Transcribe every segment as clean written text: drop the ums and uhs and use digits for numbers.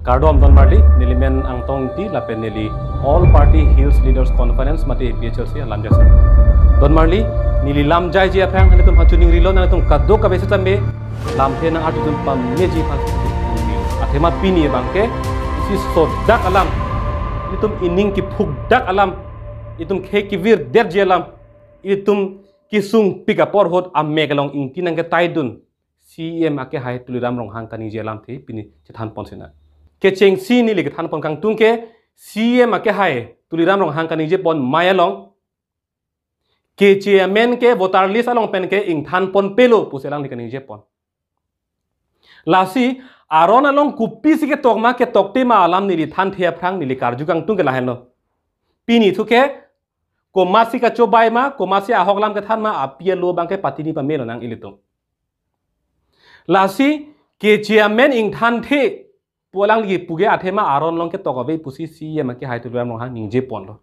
Kardom Don Marley, Nilimen Angtong Ti, Lapen Nili, All Party Hills Leaders Conference, Mati PHLC, Lam Jasa. Don Marley, Nili Lam Jai Jia Pang, Nalitum Hachuning Rilo, Nalitum Kado Kabesatambe, Lam Tena Artutum Pam Meji Pas, Atema Pini Bangke, isi Sodak Alam, Itum Ining Ki Pugdak Alam, Itum Kekivir Derji Alam, Itum Kisung Pikapor Hot Am Megalong Intinang Taidun, CM Ake Hai Tuliram Rong Hang Kani Jalam Te, Pini Chetan Ponsina. Keceng si ni lihat han pon kang tungke CM ake hai tuliram rong hang kani je pon maya long men ke voter list along pen ke ing than pon pelo puselang likani je pon lasi aron along kupi si ke tokma ke tokte ma alam ni than thia phrang ni karju kang tung ke lahen lo pini thuke ko masi ka chobai ma ko masi a hoklam ke than ma apia lo bang ke patini pa melo nang ilito lasi men ing than the Pulang lagi puge athema aron long ke tokabe pusi si ya make hai tulam long hang ningje pon lo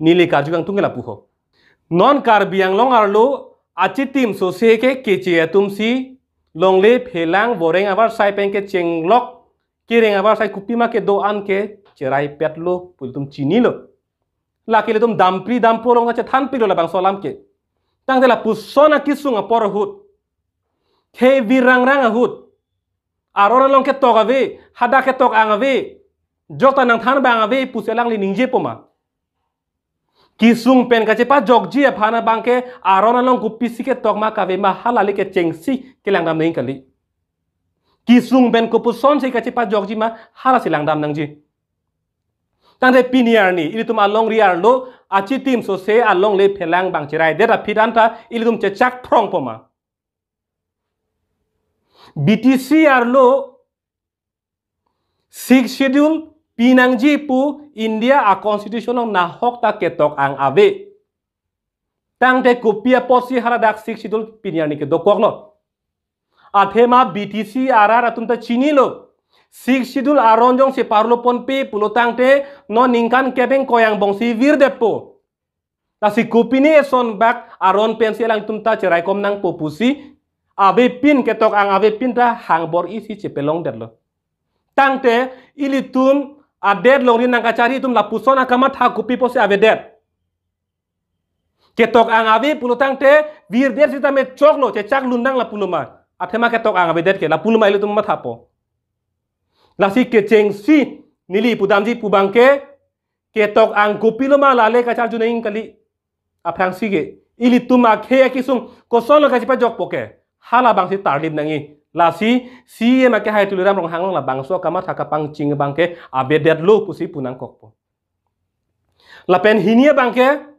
nili kaju kang tungela puho non kar biang long arlo achi tim so se ke keche tum si long le phelang boreng abar sai pen ke chenglok kireng abar sai kupima ke do an ke cherai petlo pultum chini lo la ke tum dampri dampo long acha than pilo la bang solam ke tang de la pusona kisung apor hut ke virang rang hut Arora long ke tok ave, hada ke tok ang ave, jokta nang than bang ave puselang li ningje poma. Kisung pen ka cepa jokji phana bangke arora long kupisi ke tok ma kave ma halali ke cengsi ke langdam ning kali. Kisung pen ko puson si ka cepa jokji ma halasi langdam nangji. Tang de piniar ni ilitum along riar lo achi tim so se along le phelang bang cerai dera pidanta ilitum cecak prong poma. BTC arlo 6 schedule pinangji pu India a constitution na hok ta ketok ang ave tang te kopia posi haradak 6 schedule pinyani ke dokok lo athema BTC arar atum ta chini lo 6 schedule aronjong se parlo pon pe pulo tang te no ningkan kebeng koyang bongsi vir depo tasi kopini eson bak aron pensi lang tumta cerai kom nang popusi ave pin ketok ang ave pin ta hang bor isi cepelong derlo tangte ilitum adet long rin nang kacari tum lapuson akamat ha kupi pose ave det ketok ang ave pulo tangte vir der sita me choklo cecak lundang la puluma athema ketok ang ave det ke la puluma ilitum mathapo lasi keceng si nili pudamji pubangke ketok ang kupi loma lale kacar junaing kali aprang sige ilitum akhe kisung kosolo kacipa jok poke hala bang si tarlib nangi lasi si make hai tuliram rong hanglong la bangso kama thaka pang ching bangke abedet lo pusi punang kokpo lapen hinia bangke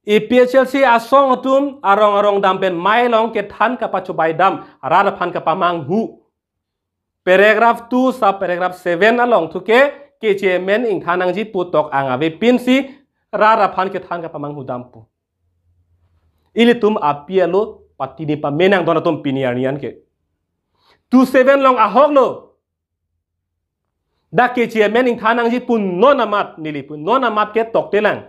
EPHLC asong atum arong dampen mailong ke than kapa chobai dam rara phan kapa mang hu paragraph 2 sub paragraph 7 along thuke men ing thanang ji putok ave pinsi rara phan ke than kapa mang hu dampu ilitum apialo patini pa menang dona tom piniarnian ke 27 long ahok lo da ke men ing thanang ji pun nonamat nili pun nonamat ke tok telang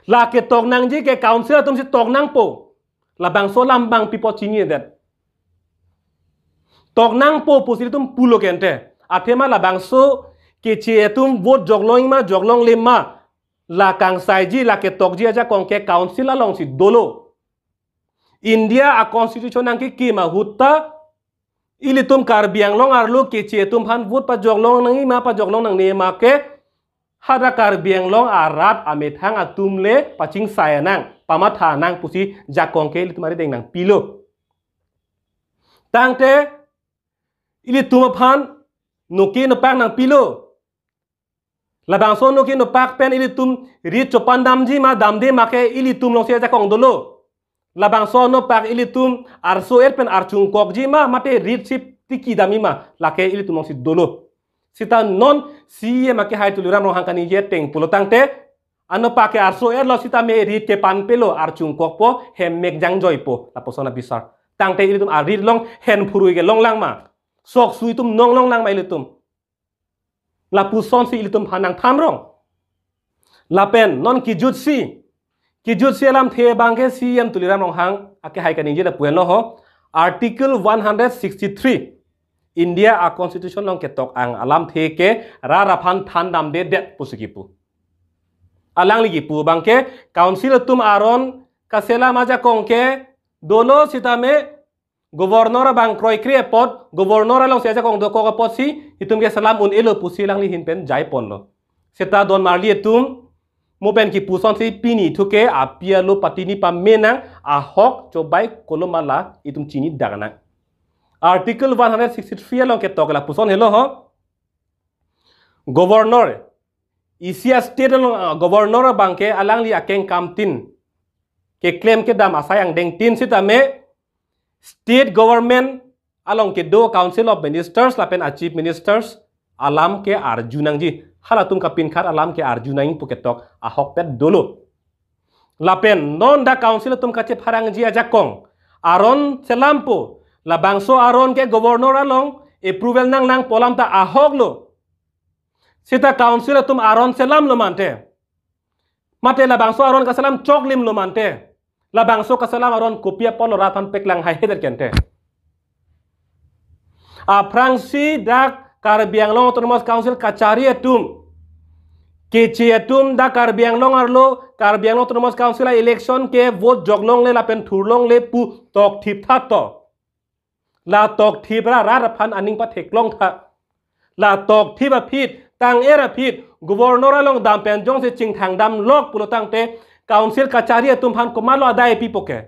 la ke tok nang ji ke council tum si tok nang po la bang so lam bang pipo chingi det tok nang po pusil tum pulo kente athema la bang so ke tum vote joglong lema la kang sai ji la ke tok ji aja kong ke council along si dolo India a constitution nang ki ma hutta ilitum kar biang long arlo ke tum han vote pa joglong nang ma pa joglong nang ne ma ke hada kar biang long arat amethang atumle paching sayanang pamatha nang pusi jakong ke ilitum ari deng nang pilo tangte ilitum phan noki no pak nang pilo labang so noki no pak pen ilitum ri chopan damji ma damde make ilitum long se jakong dolo labang sono pak ilitum arso pen archung kokji ma mate ritship tiki damima lake ilitum si dolo sita non siye make hai tuliram no hangkani ye teng pulotang te ano pake arso lo sita me rit ke pan pelo archung kokpo hem mek jang joipo la posona bisar tang te ilitum arit long hen phurui ge long lang ma sok suitum nong long lang ma ilitum la puson si ilitum hanang thamrong lapen non ki jutsi Kijut sialam the bangke CM tuliram rong hang ake hai kaning jeda puen lo ho article 163 India a constitution long ketok ang alam the ke rarapan than dam de det pusikipu alang ligi pu bangke council tum aron kasela maja kongke dolo sitame gobernur bang kroi kre pot gobernur long sia kong do ko pot si itum ke salam un elo pusi lang li hinpen jai pon lo seta don marli tum mopen ki puson si pini thuke apia lo patini pamenang a hok cobai kolomala itum chini dagana Article 163 long ketok la puson hello ho governor isia state long governor bangke alang li akeng kamtin ke claim ke dam asayang deng tin sitame state government along ke do council of ministers lapen a chief ministers alam ke arjunang ji halatum kapin khat alam ke arjunang puketok a hok pet dolo lapen non da council tum kache pharang ji ajakong aron selampo la bangso aron ke governor along approval nang polam ta ahok lo sita council tum aron selam lo mante mate la bangso aron ka selam choklim lo mante la bangso ka selam aron kopia polo ratan peklang hai heder kente a prangsi dak Karbiang Long Autonomous Council kacari tum keci tum da Karbiang Long arlo Karbiang Long Autonomous Council election ke vote joglong le la pen thurlong le pu tok thip thatto la tok thibra rarapan aning pa theklong tha la tok thiba phit tang era phit governor along dam pen jong se ching thang dam lok pulo tang te council kachari tum phan komalo adai pi poke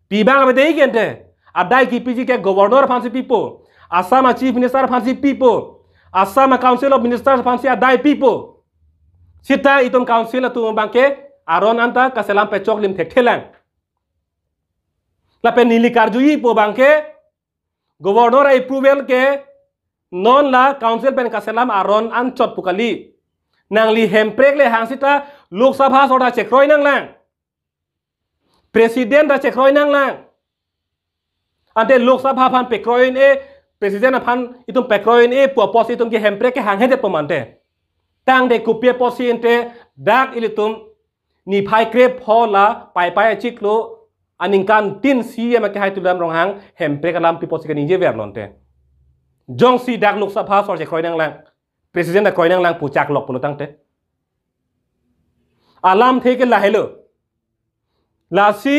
pi bang ave dei gente adai ki piji ke governor phan si pipo Assam chief minister phan si pipo Assam council of ministers phan si adai pipo sita itum council tum bangke aron anta kaselam pechok lim thekthelang la pen nili karjui po bangke Governor approval ke non la council pen kaselam aron anchot pukali nang li hemprek le hangsita lok sabha soda chekroi nang lang president da chekroi nang lang ante lok sabha phan pekroin e president phan itum pekroin e po posi itum ke hemprek ke hang hede pomante tang de kupie posi ente dak ilitum ni phai krep phola pai pai chiklo aningkan tin si ya make hai tulam rong hang hempe kalam pipo sikani je ver lonte jong si dak lok sabha sor je kroi nang lang president da kroi nang lang puchak lok pulo tangte alam theke la hello la si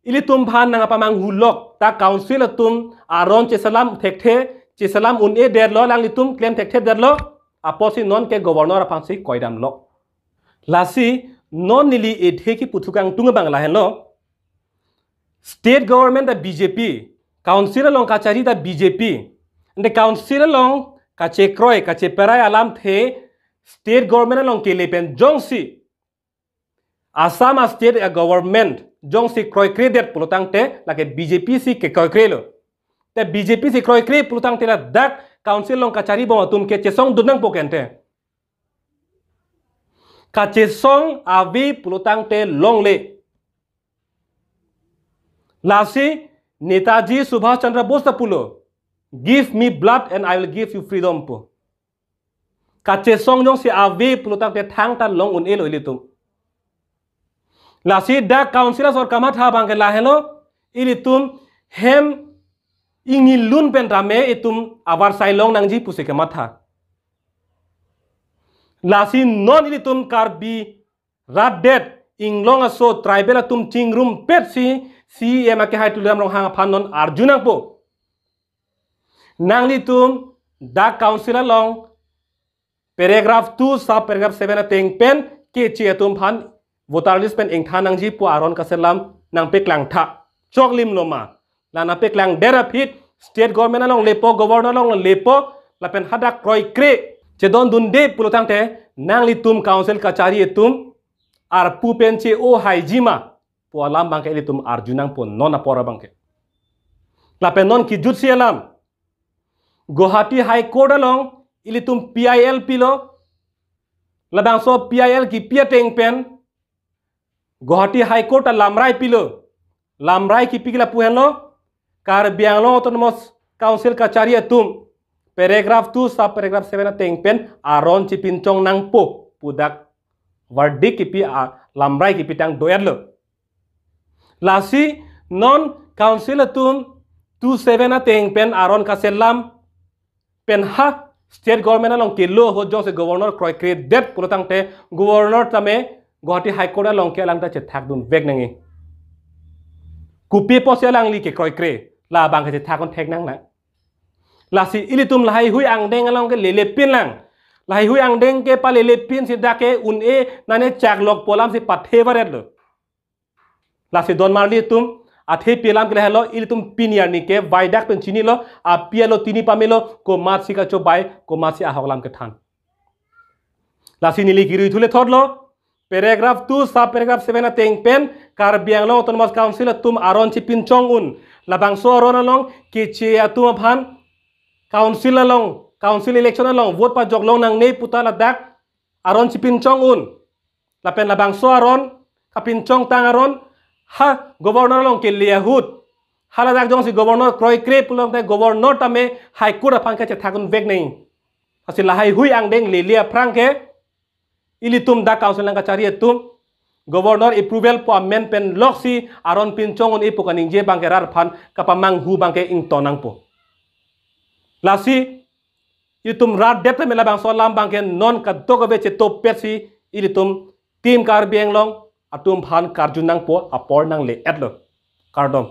ili tum phan nang apamang hulok ta council tum aron che salam thekte che salam un e der lo lang litum claim thekte der lo aposi non ke governor apang si koidam lo la si non nili e theki puthukang tunga bang la hello State government da BJP, council long kachari da BJP, the council long kache kroi kache perai alam the state government long kelepen jongsi Assam state government jongsi kroi credit pulutang te like BJP si ke kroi krelo, the BJP si kroi kre pulutang te la dak council long kachari bong atum ke chesong dunang pokente, kache song avi pulutang te long le. Lasi Netaji Subhash Chandra Bose pulo give me blood and I will give you freedom po kache song jong si ave pulo tak te thang tan long un elo ilitum lasi da councilors or kamat ha bang la hello ilitum hem ingilun pen rame itum avar sai long nang ji puse ke matha lasi non ilitum karbi radet inglong aso tribal atum chingrum pet si emake hai tulam rong hang phanon arjunang po nangli tum da council long paragraph 2 sub paragraph 7 teng pen ke chi tum phan voter list pen eng thanang ji po aron kaselam nang peklang tha choklim loma lana peklang dera fit state government long lepo governor long lepo la pen hadak kroi kre chedon dunde pulotang te nangli tum council kachari tum ar pu pen che o haijima po alam bangke ilitum arjunang pun non apora bangke lapen non ki jutsi alam Guwahati High Court along ilitum PIL pilo labang so PIL ki piateng pen Guwahati High Court lamrai pilo lamrai ki pigla puhenlo Karbiang Long Autonomous Council kachari atum paragraph 2 sub paragraph 7 teng pen aron chipincong nang po pudak verdict ki pi lamrai ki pitang doyadlo lasi non council atum 27 teng pen aron kaselam pen ha state government along ke lo ho jong se governor kroi kre det pulotang te governor tame Guwahati High Court along ke lang ta che thak dun vek nangi kupi pos lang li ke kroi kre la bang ke thak kon thek nang na la si ilitum lahai hui ang deng along ke lele pin lang lahai hui ang deng ke pa lele pin si da ke un e nane chak lok polam si pathevaret lo la si don marli tum athe pelam ke hello ilitum piniar ni ke vaidak pen chini lo a pialo tini pamelo ko mat sika cho bai ko mat si a hoklam ke than la si nili giri thule thotlo paragraph 2 sub paragraph 7 na teng pen Karbi Anglong Autonomous Council tum aron chi pin chong un labang so aron along ke che atum phan council along council election along vote pa jok long nang nei puta la dak aron chi pin chong un la pen labang so aron ka pin chong tang aron ha governor along ke liahut hala dak jong si governor kroi kre pulong te governor tame high court apang ka che thakun vek nei asil lahai hui ang deng le lia prang ke ilitum da council nang ka chari tum governor approval po amen pen loksi aron pin chongon ipo kaning je bangke rar phan kapamang hu bangke ing tonang po lasi itum rat depte mela bang so lam bangke non ka dogabe che top pesi ilitum tim Karbi Anglong atum phan karjunang po apor nang le etlo kardom